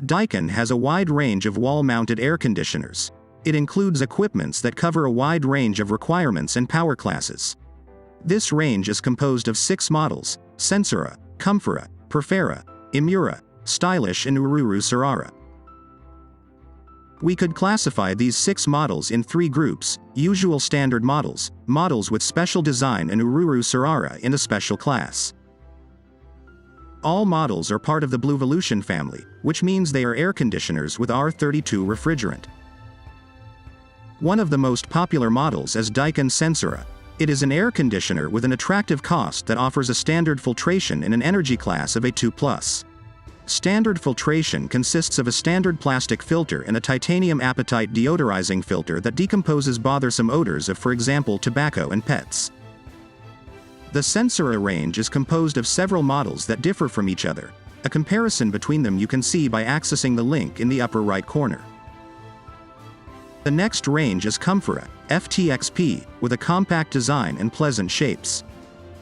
Daikin has a wide range of wall-mounted air conditioners. It includes equipments that cover a wide range of requirements and power classes. This range is composed of 6 models: Sensira, Comfora, Perfera, Emura, Stylish and Ururu Sarara. We could classify these 6 models in 3 groups: usual standard models, models with special design, and Ururu Sarara in a special class. All models are part of the Bluevolution family, which means they are air conditioners with R32 refrigerant. One of the most popular models is Daikin Sensira. It is an air conditioner with an attractive cost that offers a standard filtration in an energy class of A2+. Standard filtration consists of a standard plastic filter and a titanium apatite deodorizing filter that decomposes bothersome odors of, for example, tobacco and pets. The Sensira range is composed of several models that differ from each other. A comparison between them you can see by accessing the link in the upper right corner. The next range is Comfora, FTXP, with a compact design and pleasant shapes.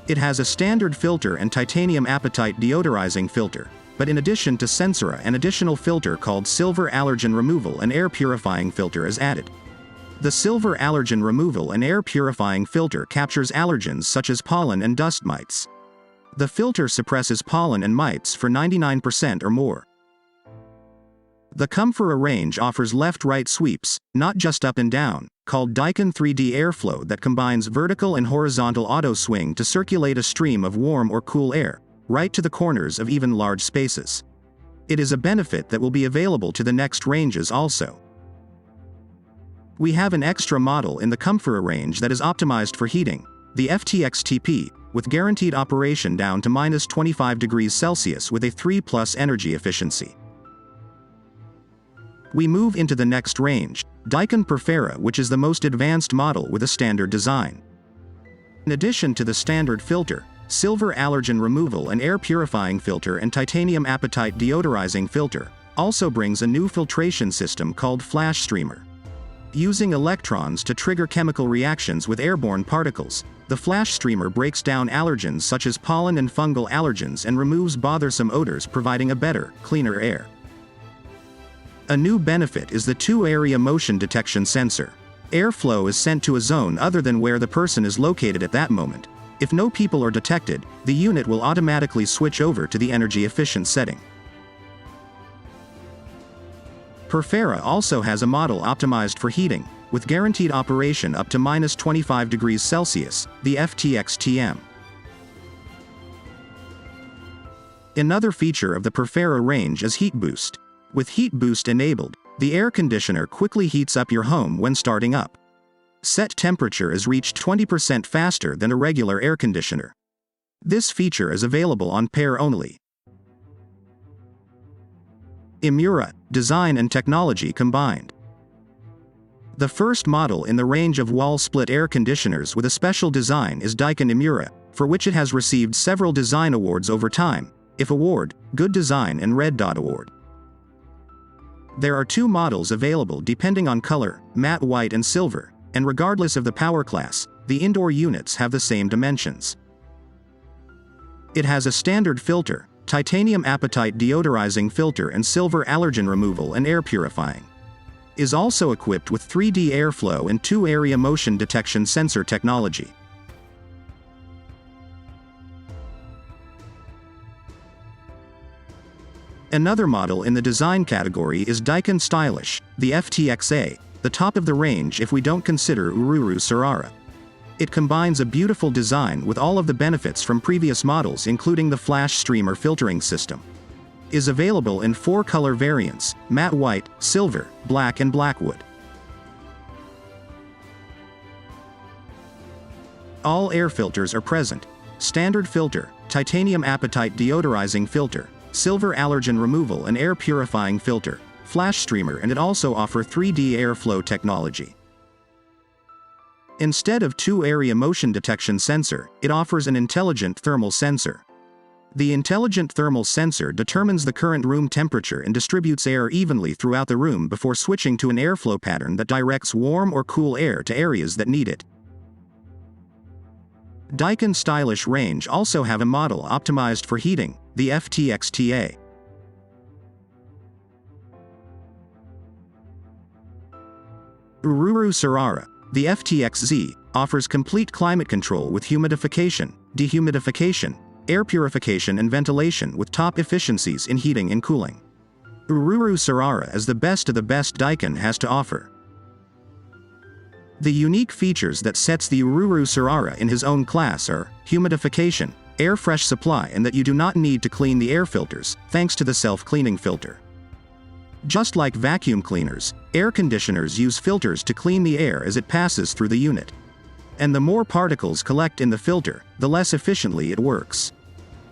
It has a standard filter and titanium apatite deodorizing filter, but in addition to Sensira, an additional filter called Silver Allergen Removal and Air Purifying Filter is added. The Silver Allergen Removal and Air Purifying Filter captures allergens such as pollen and dust mites. The filter suppresses pollen and mites for 99% or more. The Comfora range offers left-right sweeps, not just up and down, called Daikin 3D Airflow, that combines vertical and horizontal auto swing to circulate a stream of warm or cool air, right to the corners of even large spaces. It is a benefit that will be available to the next ranges also. We have an extra model in the Comfora range that is optimized for heating, the FTXTP, with guaranteed operation down to -25 degrees Celsius with a 3+ energy efficiency. We move into the next range, Daikin Perfera, which is the most advanced model with a standard design. In addition to the standard filter, Silver Allergen Removal and Air Purifying Filter and Titanium Apatite Deodorizing Filter also brings a new filtration system called Flash Streamer. Using electrons to trigger chemical reactions with airborne particles, the flash streamer breaks down allergens such as pollen and fungal allergens and removes bothersome odors, providing a better, cleaner air. A new benefit is the 2-area motion detection sensor. Airflow is sent to a zone other than where the person is located at that moment. If no people are detected, the unit will automatically switch over to the energy-efficient setting. Perfera also has a model optimized for heating, with guaranteed operation up to -25 degrees Celsius, the FTXTM. Another feature of the Perfera range is Heat Boost. With Heat Boost enabled, the air conditioner quickly heats up your home when starting up. Set temperature is reached 20% faster than a regular air conditioner. This feature is available on pair only. Emura, design and technology combined. The first model in the range of wall-split air conditioners with a special design is Daikin Emura, for which it has received several design awards over time: IF Award, Good Design and Red Dot Award. There are 2 models available depending on color, matte white and silver, and regardless of the power class, the indoor units have the same dimensions. It has a standard filter, titanium apatite deodorizing filter and silver allergen removal and air purifying. Is also equipped with 3D airflow and 2-area motion detection sensor technology. Another model in the design category is Daikin Stylish, the FTXA, the top of the range if we don't consider Ururu Sarara. It combines a beautiful design with all of the benefits from previous models, including the flash streamer filtering system. Is available in 4 color variants: matte white, silver, black and blackwood. All air filters are present: standard filter, titanium apatite deodorizing filter, silver allergen removal and air purifying filter, flash streamer, and it also offers 3D airflow technology. Instead of 2-area motion detection sensor, it offers an intelligent thermal sensor. The intelligent thermal sensor determines the current room temperature and distributes air evenly throughout the room before switching to an airflow pattern that directs warm or cool air to areas that need it. Daikin Stylish range also have a model optimized for heating, the FTXTA. Ururu Sarara, the FTXZ, offers complete climate control with humidification, dehumidification, air purification and ventilation with top efficiencies in heating and cooling. Ururu Sarara is the best of the best Daikin has to offer. The unique features that sets the Ururu Sarara in his own class are humidification, air fresh supply, and that you do not need to clean the air filters, thanks to the self-cleaning filter. Just like vacuum cleaners, air conditioners use filters to clean the air as it passes through the unit. And the more particles collect in the filter, the less efficiently it works.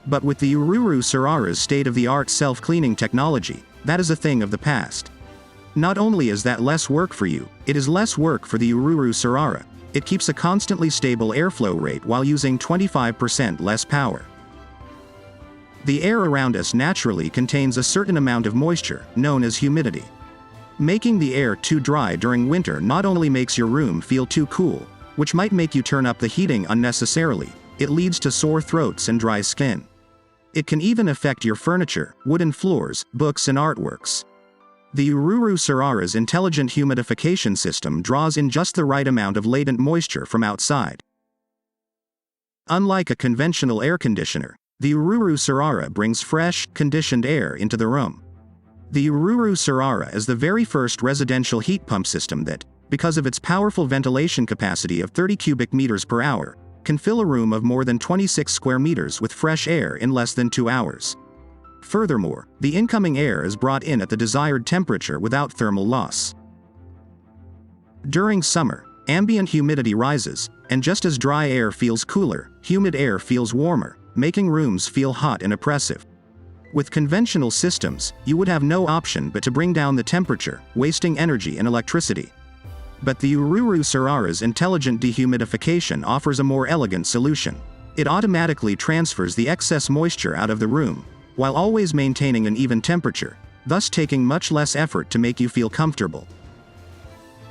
But with the Ururu Sarara's state-of-the-art self-cleaning technology, that is a thing of the past. Not only is that less work for you, it is less work for the Ururu Sarara. It keeps a constantly stable airflow rate while using 25% less power. The air around us naturally contains a certain amount of moisture, known as humidity. Making the air too dry during winter not only makes your room feel too cool, which might make you turn up the heating unnecessarily, it leads to sore throats and dry skin. It can even affect your furniture, wooden floors, books and artworks. The Ururu Sarara's intelligent humidification system draws in just the right amount of latent moisture from outside. Unlike a conventional air conditioner, the Ururu Sarara brings fresh, conditioned air into the room. The Ururu Sarara is the very first residential heat pump system that, because of its powerful ventilation capacity of 30 cubic meters per hour, can fill a room of more than 26 square meters with fresh air in less than 2 hours. Furthermore, the incoming air is brought in at the desired temperature without thermal loss. During summer, ambient humidity rises, and just as dry air feels cooler, humid air feels warmer, making rooms feel hot and oppressive. With conventional systems, you would have no option but to bring down the temperature, wasting energy and electricity. But the Ururu Sarara's intelligent dehumidification offers a more elegant solution. It automatically transfers the excess moisture out of the room, while always maintaining an even temperature, thus taking much less effort to make you feel comfortable.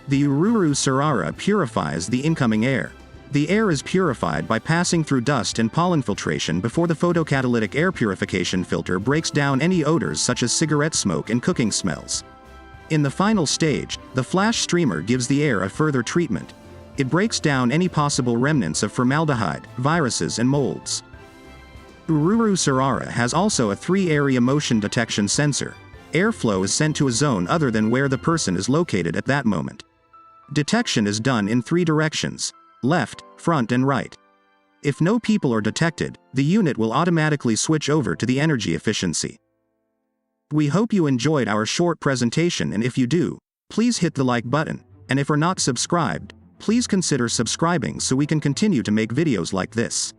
The Ururu Sarara purifies the incoming air. The air is purified by passing through dust and pollen filtration before the photocatalytic air purification filter breaks down any odors such as cigarette smoke and cooking smells. In the final stage, the flash streamer gives the air a further treatment. It breaks down any possible remnants of formaldehyde, viruses and molds. Ururu Sarara has also a 3-area motion detection sensor. Airflow is sent to a zone other than where the person is located at that moment. Detection is done in 3 directions: left, front and right. If no people are detected, the unit will automatically switch over to the energy efficiency. We hope you enjoyed our short presentation, and if you do, please hit the like button, and if you're not subscribed, please consider subscribing so we can continue to make videos like this.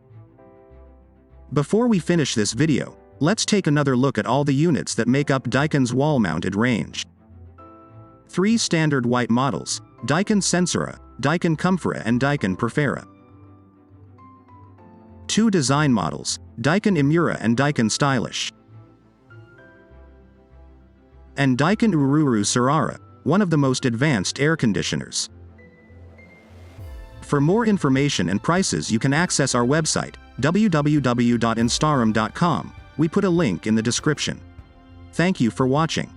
Before we finish this video, let's take another look at all the units that make up Daikin's wall-mounted range. 3 standard white models: Daikin Sensira, Daikin Comfora and Daikin Perfera. 2 design models: Daikin Emura and Daikin Stylish. And Daikin Ururu Sarara, one of the most advanced air conditioners. For more information and prices, you can access our website, www.instarum.com. We put a link in the description. Thank you for watching.